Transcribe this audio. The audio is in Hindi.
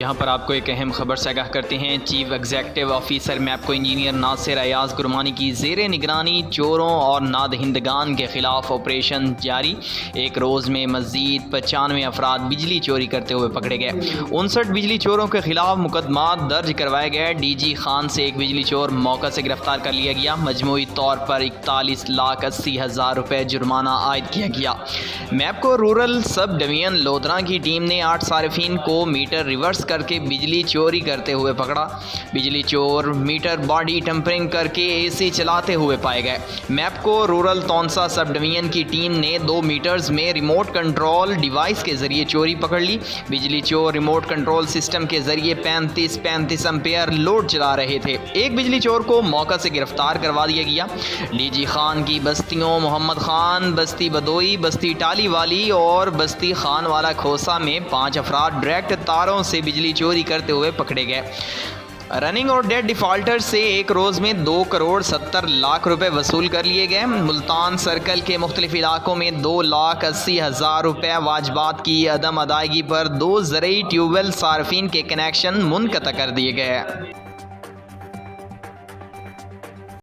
यहाँ पर आपको एक अहम खबर से आगाह करते हैं। Chief executive officer MEPCO engineer Nasir Ayaz Gurmani की ज़ेर निगरानी चोरों और नादहिंदगान के खिलाफ ऑपरेशन जारी। एक रोज़ में मज़ीद 95 अफराद बिजली चोरी करते हुए पकड़े गए। 59 बिजली चोरों के खिलाफ मुकदमा दर्ज करवाए गए। DG खान से एक बिजली चोर मौका से गिरफ्तार कर लिया गया। मजमूई तौर पर 41,80,000 रुपये जुर्माना आयद किया गया। MEPCO rural sub division Lodhra की टीम ने 8 सारिफिन को मीटर रिवर्स करके बिजली चोरी करते हुए पकड़ा। बिजली चोर मीटर बॉडी टेम्परिंग करके AC चलाते हुए पाए गए। मैपको रूरल तौनसा सब डिवीजन की टीम ने 2 मीटर्स में रिमोट कंट्रोल डिवाइस के जरिए चोरी पकड़ ली। बिजली चोर रिमोट कंट्रोल सिस्टम के जरिए 35 एम्पेयर लोड चला रहे थे। एक बिजली चोर को मौका से गिरफ्तार करवा दिया गया। DG खान की बस्तियों मोहम्मद खान, बस्ती बदोई, बस्ती टाली वाली और बस्ती खान वाला खोसा में 5 अफराद डायरेक्ट तारों से बिजली चोरी करते हुए पकड़े गए। रनिंग और डेट डिफ़ॉल्टर से एक रोज़ में 2,70,00,000 रुपये वसूल कर लिए गए। मुल्तान सर्कल के मुख्तलिफ इलाकों में 2,80,000 रुपये वाजबात की अदम अदायगी पर 2 ज़रई ट्यूबवेल सार्फिन के कनेक्शन मुनक़ता कर दिए गए।